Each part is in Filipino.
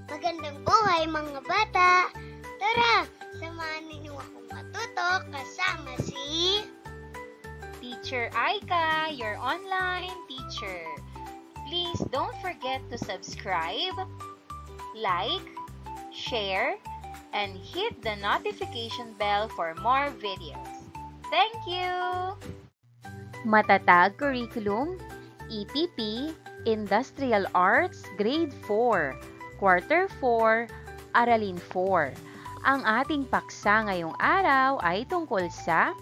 Magandang buhay mga bata! Tara, samahan ninyo akong matuto kasama si Teacher Aika, your online teacher. Please don't forget to subscribe, like, share, and hit the notification bell for more videos. Thank you! Matatag Curriculum, EPP, Industrial Arts, Grade 4, Quarter 4, Aralin 4. Ang ating paksa ngayong araw ay tungkol sa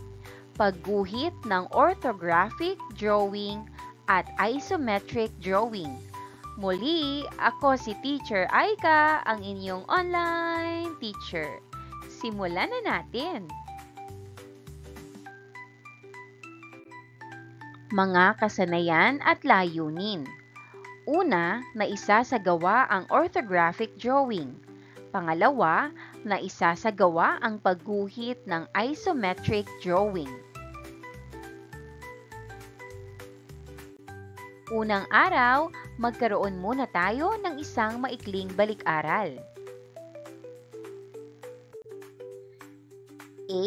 pagguhit ng orthographic drawing at isometric drawing. Muli, ako si Teacher Aika, ang inyong online teacher. Simulan na natin! Mga kasanayan at layunin. Una, na isasagawa ang orthographic drawing. Pangalawa, na isasagawa ang pagguhit ng isometric drawing. Unang araw, magkaroon muna tayo ng isang maikling balik-aral. A.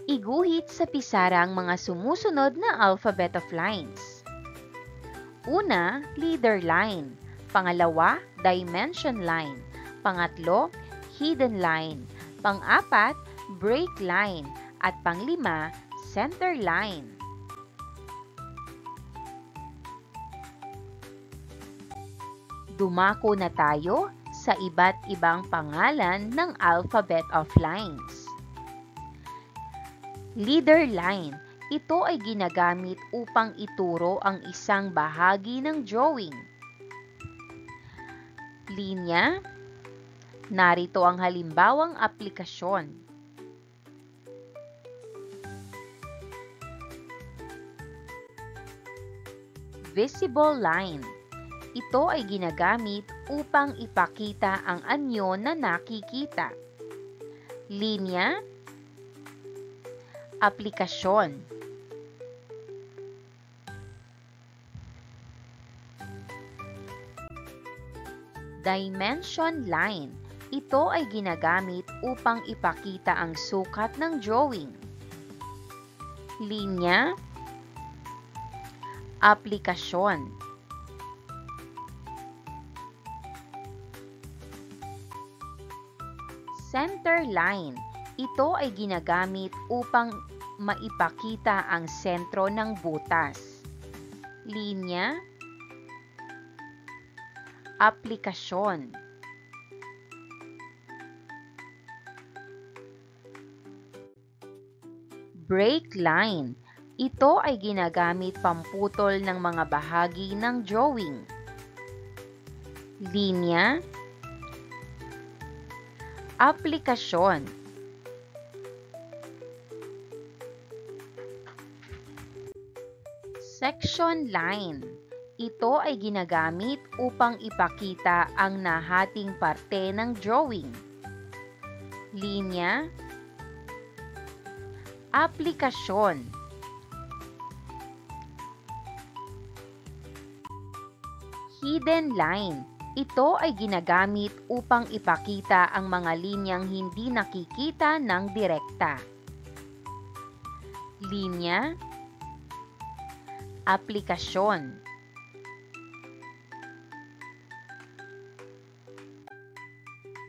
Iguhit sa pisara ang mga sumusunod na alphabet of lines. Una, leader line. Pangalawa, dimension line. Pangatlo, hidden line. Pang-apat, break line. At panglima, center line. Dumako na tayo sa iba't ibang pangalan ng alphabet of lines. Leader line. Ito ay ginagamit upang ituro ang isang bahagi ng drawing. Linya. Narito ang halimbawang aplikasyon. Visible line. Ito ay ginagamit upang ipakita ang anyo na nakikita. Linya. Aplikasyon. Dimension line. Ito ay ginagamit upang ipakita ang sukat ng drawing. Linya. Aplikasyon. Center line. Ito ay ginagamit upang maipakita ang sentro ng butas. Linya. Aplikasyon. Break line. Ito ay ginagamit pamputol ng mga bahagi ng drawing. Linya. Aplikasyon. Section line. Ito ay ginagamit upang ipakita ang nahating parte ng drawing. Linya. Aplikasyon. Hidden line. Ito ay ginagamit upang ipakita ang mga linyang hindi nakikita ng direkta. Linya. Aplikasyon.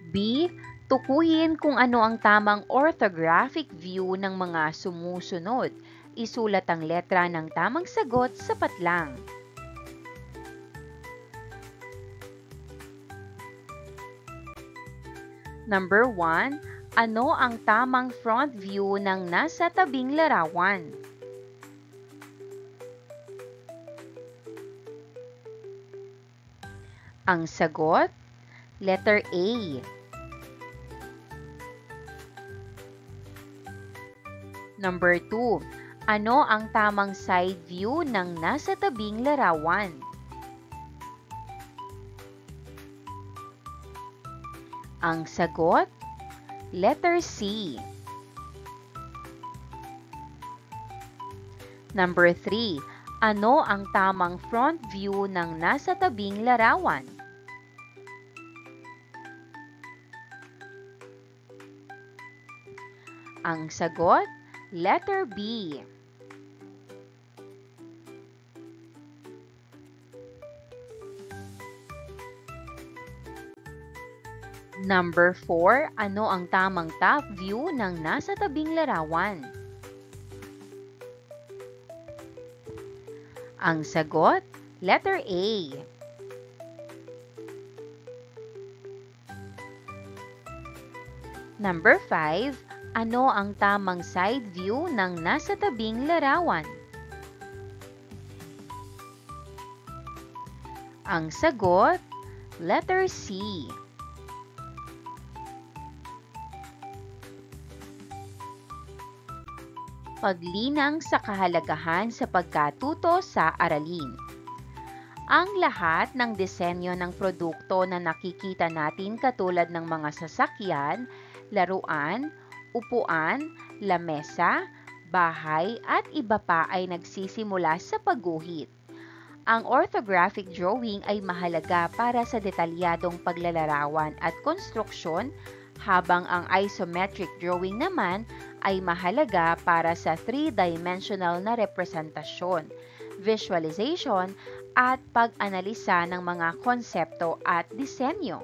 B. Tukuyin kung ano ang tamang orthographic view ng mga sumusunod. Isulat ang letra ng tamang sagot sa patlang. Number 1. Ano ang tamang front view ng nasa tabing larawan? Ang sagot, letter A. Number 2. Ano ang tamang side view ng nasa tabing larawan? Ang sagot, letter C. Number 3. Ano ang tamang front view ng nasa tabing larawan? Ang sagot, letter B. Number 4, ano ang tamang top view ng nasa tabing larawan? Ang sagot, letter A. Number 5, ano ang tamang side view ng nasa tabing larawan? Ang sagot, letter C. Paglinang sa kahalagahan sa pagkatuto sa aralin. Ang lahat ng disenyo ng produkto na nakikita natin katulad ng mga sasakyan, laruan, upuan, lamesa, bahay at iba pa ay nagsisimula sa pagguhit. Ang orthographic drawing ay mahalaga para sa detalyadong paglalarawan at konstruksyon, habang ang isometric drawing naman ay mahalaga para sa three-dimensional na representasyon, visualization, at pag-analisa ng mga konsepto at disenyo.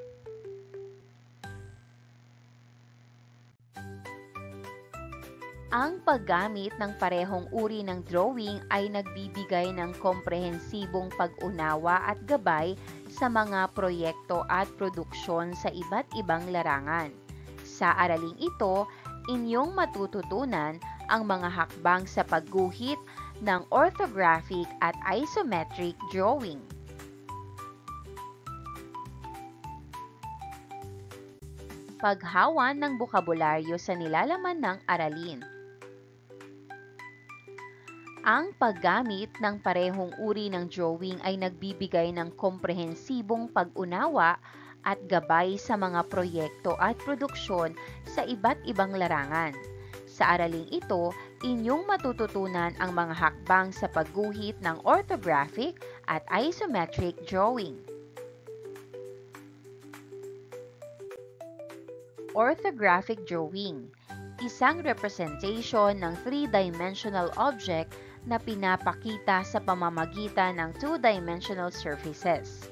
Ang paggamit ng parehong uri ng drawing ay nagbibigay ng komprehensibong pag-unawa at gabay sa mga proyekto at produksyon sa iba't ibang larangan. Sa araling ito, inyong matututunan ang mga hakbang sa pagguhit ng orthographic at isometric drawing. Paghawan ng bokabularyo sa nilalaman ng aralin. Ang paggamit ng parehong uri ng drawing ay nagbibigay ng komprehensibong pag-unawa at gabay sa mga proyekto at produksyon sa iba't ibang larangan. Sa araling ito, inyong matututunan ang mga hakbang sa pagguhit ng orthographic at isometric drawing. Orthographic drawing, isang representation ng three-dimensional object na pinapakita sa pamamagitan ng two-dimensional surfaces.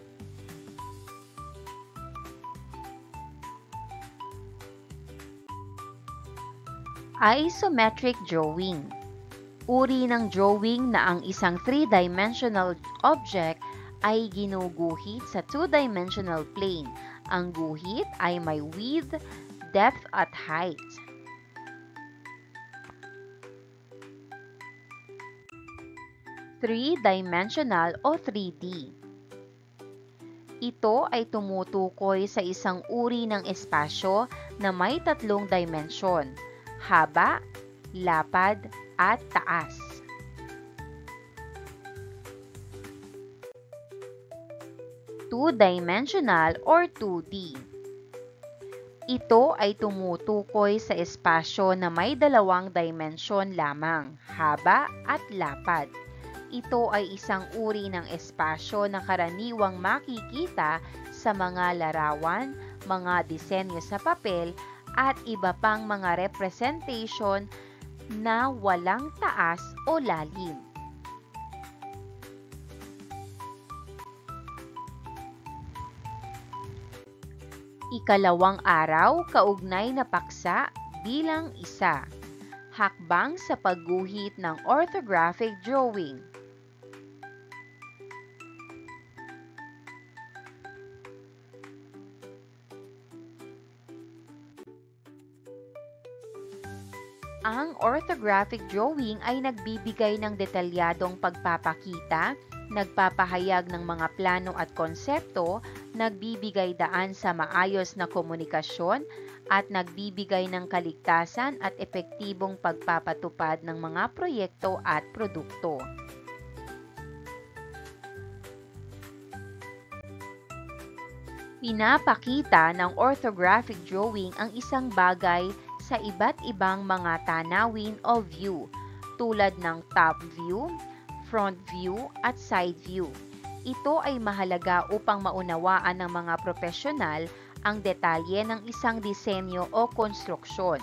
Isometric drawing, uri ng drawing na ang isang three-dimensional object ay ginuguhit sa two-dimensional plane. Ang guhit ay may width, depth at height. Three-dimensional o 3D. Ito ay tumutukoy sa isang uri ng espasyo na may tatlong dimensyon: haba, lapad, at taas. Two-dimensional or 2D. Ito ay tumutukoy sa espasyo na may dalawang dimensyon lamang, haba at lapad. Ito ay isang uri ng espasyo na karaniwang makikita sa mga larawan, mga disenyo sa papel, at iba pang mga representation na walang taas o lalim. Ikalawang araw, kaugnay na paksa bilang isa. Hakbang sa pagguhit ng orthographic drawing. Ang orthographic drawing ay nagbibigay ng detalyadong pagpapakita, nagpapahayag ng mga plano at konsepto, nagbibigay daan sa maayos na komunikasyon, at nagbibigay ng kaligtasan at epektibong pagpapatupad ng mga proyekto at produkto. Pinapakita ng orthographic drawing ang isang bagay sa iba't ibang mga tanawin o view, tulad ng top view, front view, at side view. Ito ay mahalaga upang maunawaan ng mga profesional ang detalye ng isang disenyo o konstruksyon.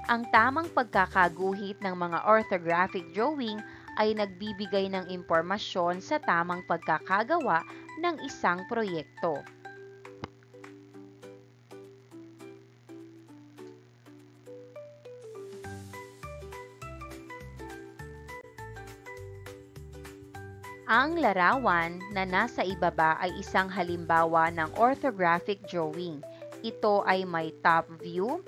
Ang tamang pagkakaguhit ng mga orthographic drawing ay nagbibigay ng impormasyon sa tamang pagkakagawa ng isang proyekto. Ang larawan na nasa ibaba ay isang halimbawa ng orthographic drawing. Ito ay may top view,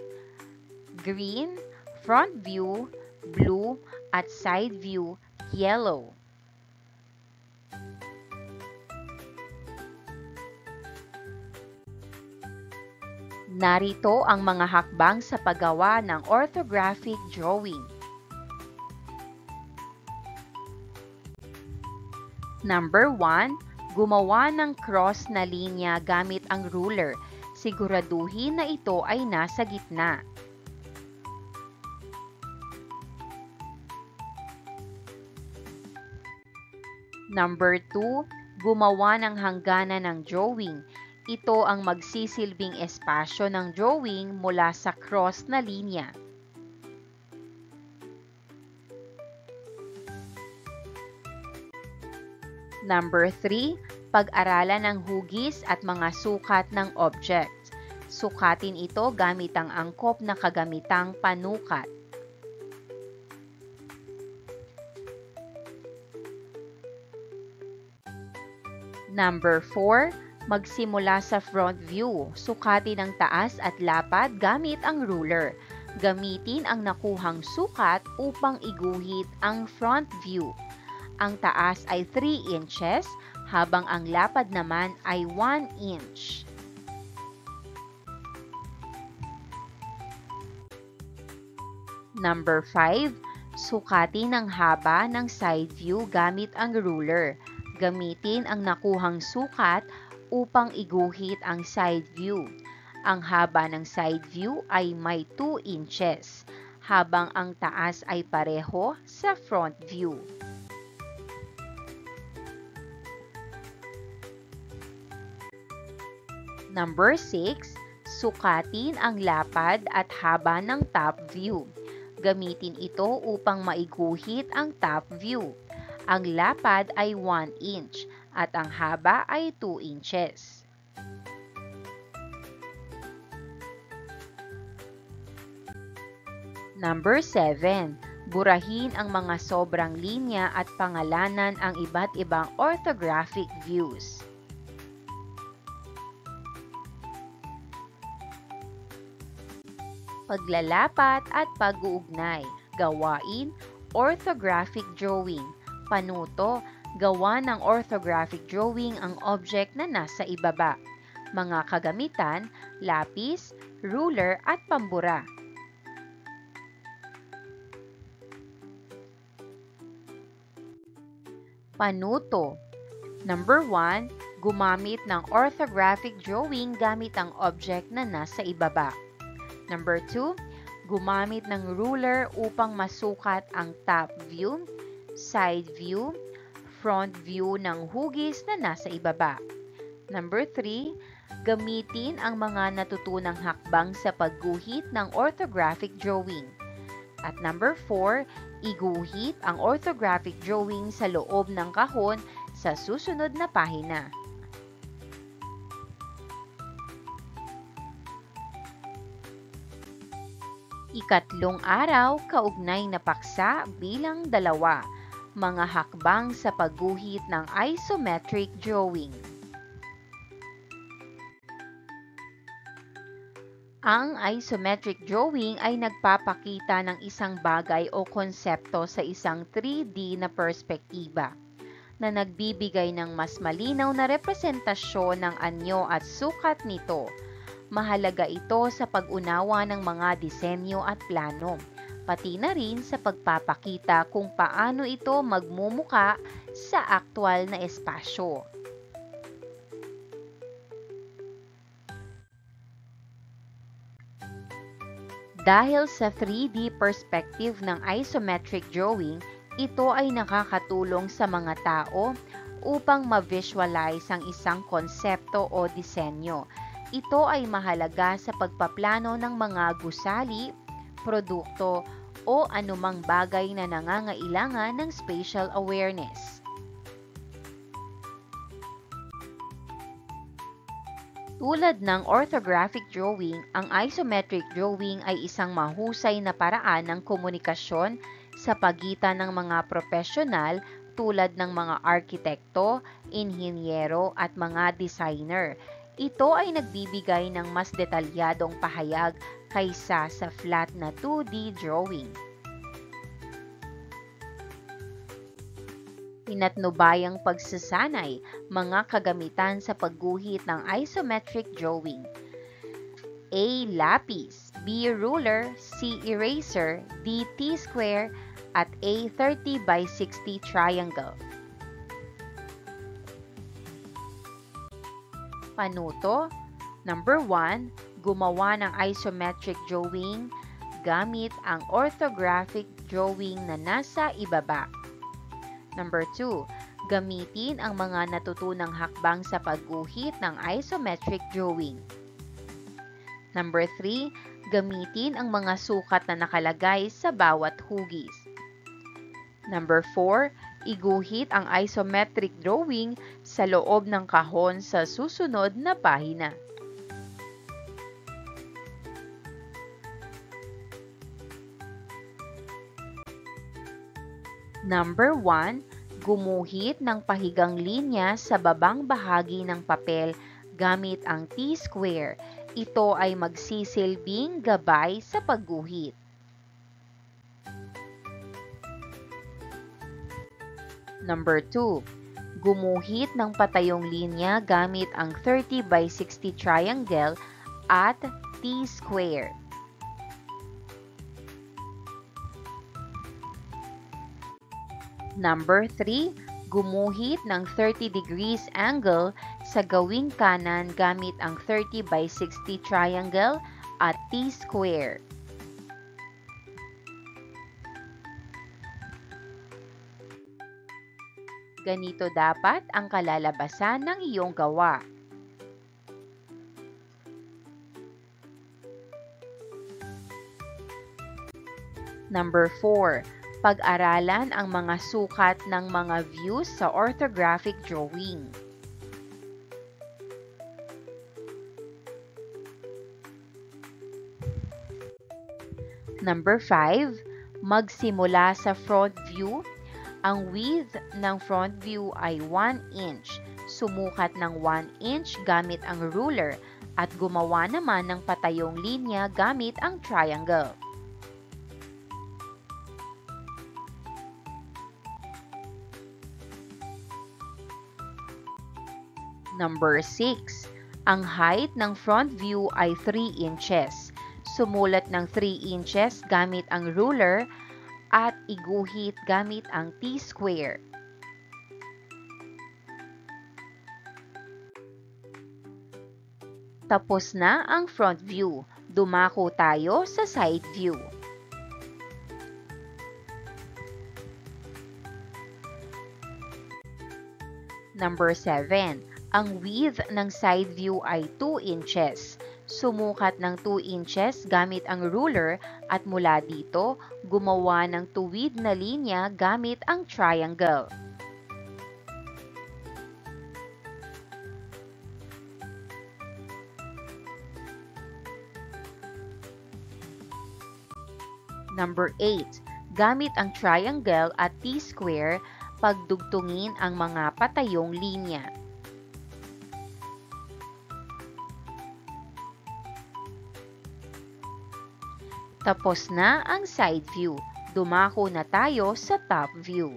green, front view, blue, at side view, yellow. Narito ang mga hakbang sa paggawa ng orthographic drawing. Number 1, gumawa ng cross na linya gamit ang ruler. Siguraduhin na ito ay nasa gitna. Number 2, gumawa ng hangganan ng drawing. Ito ang magsisilbing espasyo ng drawing mula sa cross na linya. Number 3, pag-aralan ng hugis at mga sukat ng object. Sukatin ito gamit ang angkop na kagamitang panukat. Number 4, magsimula sa front view. Sukatin ang taas at lapad gamit ang ruler. Gamitin ang nakuhang sukat upang iguhit ang front view. Ang taas ay 3 inches, habang ang lapad naman ay 1 inch. Number 5, sukatin ang haba ng side view gamit ang ruler. Gamitin ang nakuhang sukat upang iguhit ang side view. Ang haba ng side view ay may 2 inches, habang ang taas ay pareho sa front view. Number 6, sukatin ang lapad at haba ng top view. Gamitin ito upang maiguhit ang top view. Ang lapad ay 1 inch at ang haba ay 2 inches. Number 7, burahin ang mga sobrang linya at pangalanan ang iba't ibang orthographic views. Paglalapat at pag-uugnay, gawain, orthographic drawing, panuto, gawa ng orthographic drawing ang object na nasa ibaba, mga kagamitan, lapis, ruler at pambura. Panuto. Number 1, gumamit ng orthographic drawing gamit ang object na nasa ibaba. Number 2, gumamit ng ruler upang masukat ang top view, side view, front view ng hugis na nasa ibaba. Number 3, gamitin ang mga natutunang hakbang sa pagguhit ng orthographic drawing. At number 4, iguhit ang orthographic drawing sa loob ng kahon sa susunod na pahina. Ikatlong araw, kaugnay na paksa bilang 2, mga hakbang sa pagguhit ng isometric drawing. Ang isometric drawing ay nagpapakita ng isang bagay o konsepto sa isang 3D na perspektiba, na nagbibigay ng mas malinaw na representasyon ng anyo at sukat nito. Mahalaga ito sa pag-unawa ng mga disenyo at plano, pati na rin sa pagpapakita kung paano ito magmumuka sa aktwal na espasyo. Dahil sa 3D perspective ng isometric drawing, ito ay nakakatulong sa mga tao upang ma-visualize ang isang konsepto o disenyo. Ito ay mahalaga sa pagpaplano ng mga gusali, produkto, o anumang bagay na nangangailangan ng spatial awareness. Tulad ng orthographic drawing, ang isometric drawing ay isang mahusay na paraan ng komunikasyon sa pagitan ng mga profesional tulad ng mga arkitekto, inhinyero at mga designer. Ito ay nagbibigay ng mas detalyadong pahayag kaysa sa flat na 2D drawing. Pinatnubayang pagsasanay, mga kagamitan sa pagguhit ng isometric drawing. A. Lapis, B. Ruler, C. Eraser, D. T-square, at A. 30 by 60 triangle. Panuto. Number 1. Gumawa ng isometric drawing gamit ang orthographic drawing na nasa ibaba. Number 2. Gamitin ang mga natutunang hakbang sa pagguhit ng isometric drawing. Number 3. Gamitin ang mga sukat na nakalagay sa bawat hugis. Number 4. Iguhit ang isometric drawing sa loob ng kahon sa susunod na pahina. Number 1. Gumuhit ng pahigang linya sa babang bahagi ng papel gamit ang T-square. Ito ay magsisilbing gabay sa pagguhit. Number 2. Gumuhit ng patayong linya gamit ang 30 by 60 triangle at T-square. Number 3. Gumuhit ng 30 degrees angle sa gawing kanan gamit ang 30 by 60 triangle at T-square. Ganito dapat ang kalalabasan ng iyong gawa. Number 4. Pag-aralan ang mga sukat ng mga views sa orthographic drawing. Number 5. Magsimula sa front view. Ang width ng front view ay 1 inch. Sumukat ng 1 inch gamit ang ruler at gumawa naman ng patayong linya gamit ang triangle. Number 6. Ang height ng front view ay 3 inches. Sumulat ng 3 inches gamit ang ruler at iguhit gamit ang T-square. Tapos na ang front view. Dumako tayo sa side view. Number 7. Ang width ng side view ay 2 inches. Sumukat ng 2 inches gamit ang ruler at mula dito, gumawa ng tuwid na linya gamit ang triangle. Number 8. Gamit ang triangle at T-square, pagdugtungin ang mga patayong linya. Tapos na ang side view. Dumako na tayo sa top view.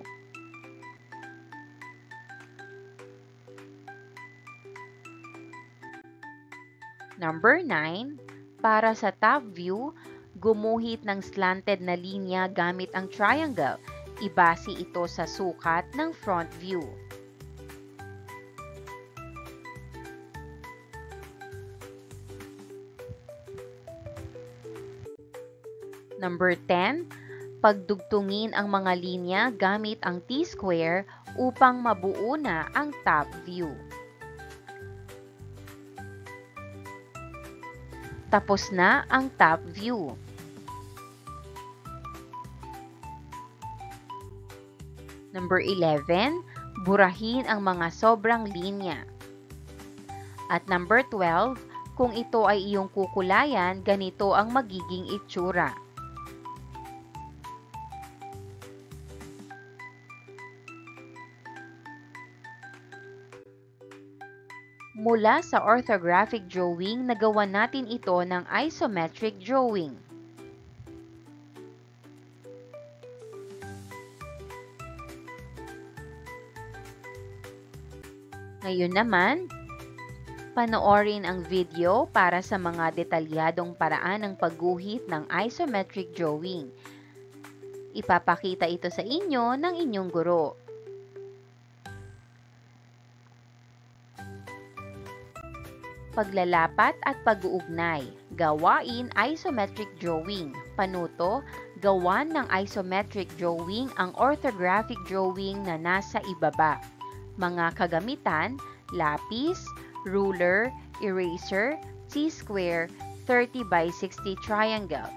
Number 9. Para sa top view, gumuhit ng slanted na linya gamit ang triangle. Ibase ito sa sukat ng front view. Number 10. Pagdugtungin ang mga linya gamit ang T-square upang mabuo na ang top view. Tapos na ang top view. Number 11, burahin ang mga sobrang linya. At number 12, kung ito ay iyong kukulayan, ganito ang magiging itsura. Mula sa orthographic drawing, nagawa natin ito ng isometric drawing. Ngayon naman, panoorin ang video para sa mga detalyadong paraan ng pagguhit ng isometric drawing. Ipapakita ito sa inyo ng inyong guro. Paglalapat at pag-uugnay. Gawain isometric drawing. Panuto, gawan ng isometric drawing ang orthographic drawing na nasa ibaba. Mga kagamitan, lapis, ruler, eraser, T-square, 30 by 60 triangle.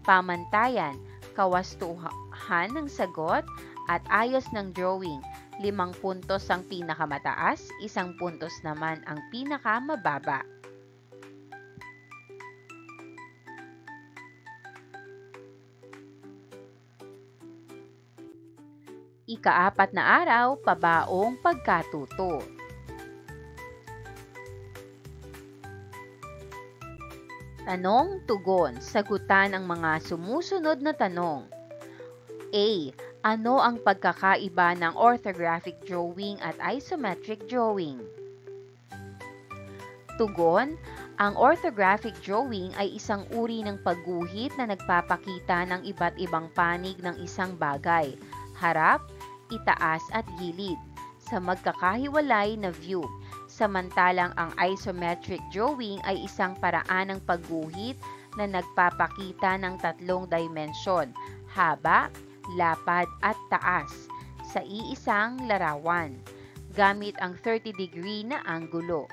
Pamantayan, kawastuhan ng sagot at ayos ng drawing. 5 puntos ang pinakamataas, 1 puntos naman ang pinakamababa. Ika-4 na araw, pabaong pagkatuto. Tanong, tugon, sagutan ang mga sumusunod na tanong. A. Ano ang pagkakaiba ng orthographic drawing at isometric drawing? Tugon, ang orthographic drawing ay isang uri ng pagguhit na nagpapakita ng iba't ibang panig ng isang bagay, harap, itaas at gilid, sa magkakahiwalay na view. Samantalang ang isometric drawing ay isang paraan ng pagguhit na nagpapakita ng 3 dimensyon, haba, lapad at taas, sa iisang larawan, gamit ang 30-degree na anggulo.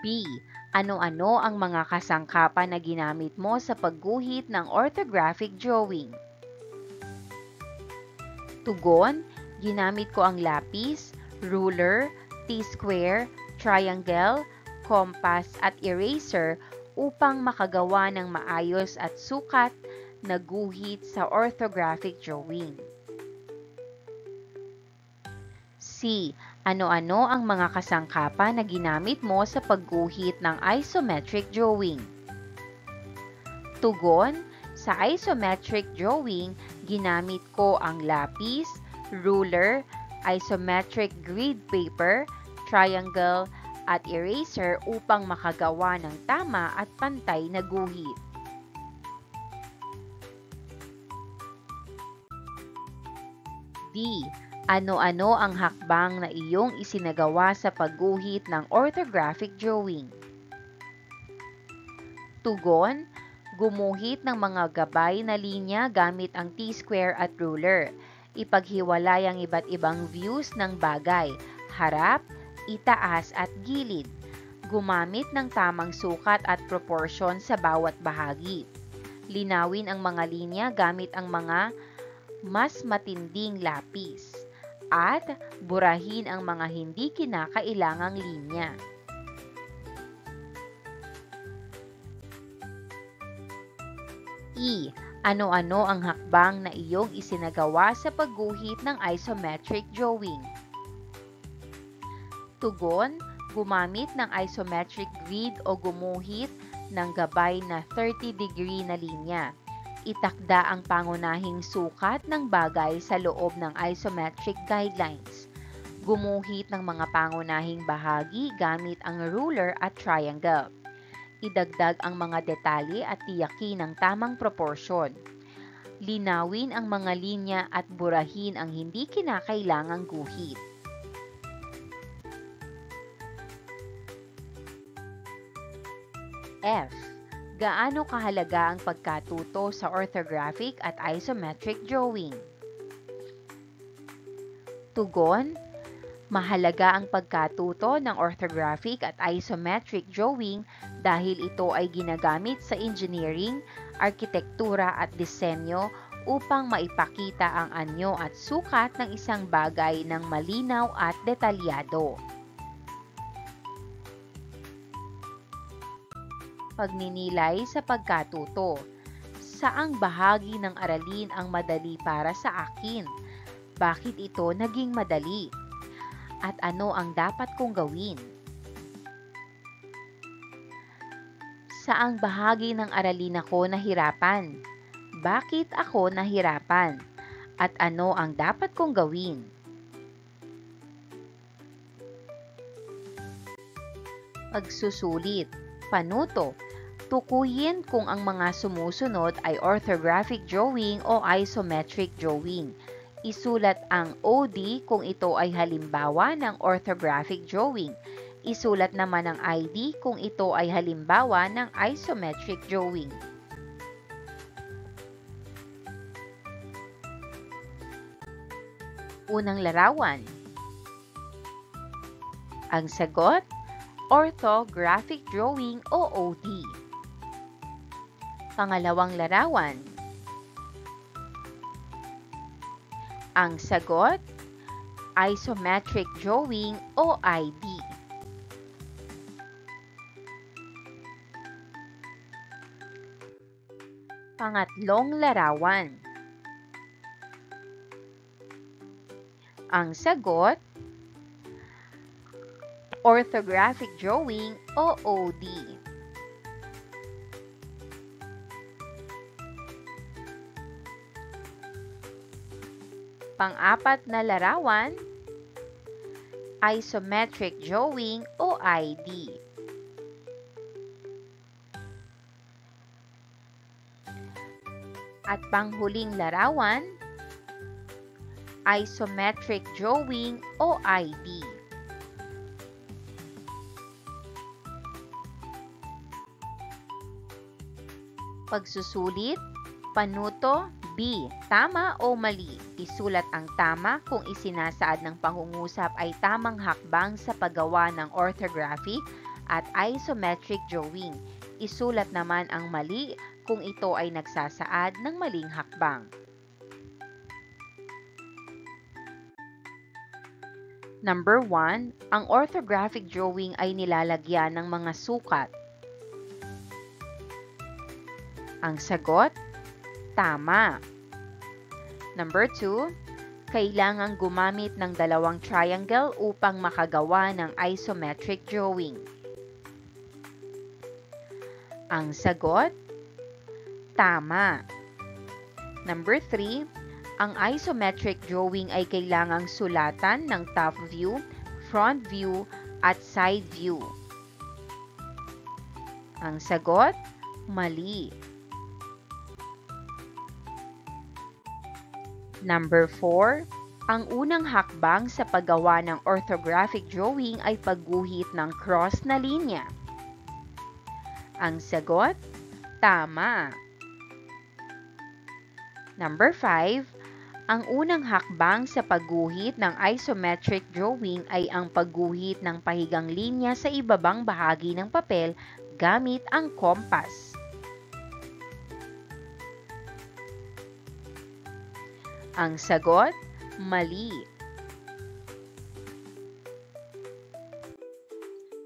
B. Ano-ano ang mga kasangkapan na ginamit mo sa pagguhit ng orthographic drawing? Tugon, ginamit ko ang lapis, ruler, T-square, triangle, compass at eraser upang makagawa ng maayos at sukat na guhit sa orthographic drawing. C. Ano-ano ang mga kasangkapan na ginamit mo sa pagguhit ng isometric drawing? Tugon, sa isometric drawing, ginamit ko ang lapis, ruler, isometric grid paper, triangle, at eraser upang makagawa ng tama at pantay na guhit. D. Ano-ano ang hakbang na iyong isinagawa sa pagguhit ng orthographic drawing? Tugon, gumuhit ng mga gabay na linya gamit ang T-square at ruler. Ipaghiwalay ang iba't ibang views ng bagay, harap, itaas at gilid. Gumamit ng tamang sukat at proportion sa bawat bahagi. Linawin ang mga linya gamit ang mga mas matinding lapis. At burahin ang mga hindi kinakailangang linya. E. Ano-ano ang hakbang na iyong isinagawa sa pagguhit ng isometric drawing? Tugon, gumamit ng isometric grid o gumuhit ng gabay na 30-degree na linya. Itakda ang pangunahing sukat ng bagay sa loob ng isometric guidelines. Gumuhit ng mga pangunahing bahagi gamit ang ruler at triangle. Idagdag ang mga detalye at tiyakin ang tamang proporsyon. Linawin ang mga linya at burahin ang hindi kinakailangang guhit. F. Gaano kahalaga ang pagkatuto sa orthographic at isometric drawing? Tugon, Mahalaga ang pagkatuto ng orthographic at isometric drawing dahil ito ay ginagamit sa engineering, arkitektura at disenyo upang maipakita ang anyo at sukat ng isang bagay ng malinaw at detalyado. Pagninilay sa pagkatuto. Saang bahagi ng aralin ang madali para sa akin? Bakit ito naging madali? At ano ang dapat kong gawin? Saang bahagi ng aralin ako nahirapan? Bakit ako nahirapan? At ano ang dapat kong gawin? Pagsusulit. Panuto. Tukuyin kung ang mga sumusunod ay orthographic drawing o isometric drawing. Isulat ang OD kung ito ay halimbawa ng orthographic drawing. Isulat naman ang ID kung ito ay halimbawa ng isometric drawing. Unang larawan. Ang sagot, orthographic drawing o OD. Pangalawang larawan. Ang sagot, isometric drawing o ID. Pangatlong larawan. Ang sagot, orthographic drawing o OD. Pang-apat na larawan, isometric drawing o ID. At panghuling larawan, isometric drawing o ID. Pagsusulit, panuto, B. Tama o mali? Isulat ang tama kung isinasaad ng pangungusap ay tamang hakbang sa paggawa ng orthographic at isometric drawing. Isulat naman ang mali kung ito ay nagsasaad ng maling hakbang. Number 1, ang orthographic drawing ay nilalagyan ng mga sukat. Ang sagot, tama. Number 2, kailangang gumamit ng dalawang triangle upang makagawa ng isometric drawing. Ang sagot, tama. Number 3, ang isometric drawing ay kailangang sulatan ng top view, front view, at side view. Ang sagot, mali. Number 4, ang unang hakbang sa paggawa ng orthographic drawing ay pagguhit ng cross na linya. Ang sagot, tama. Number 5, ang unang hakbang sa pagguhit ng isometric drawing ay ang pagguhit ng pahigang linya sa ibabang bahagi ng papel gamit ang kompas. Ang sagot, mali.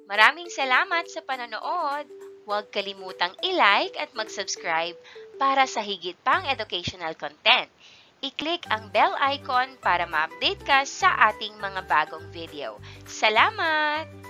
Maraming salamat sa panonood. Huwag kalimutang i-like at mag-subscribe para sa higit pang educational content. I-click ang bell icon para ma-update ka sa ating mga bagong video. Salamat!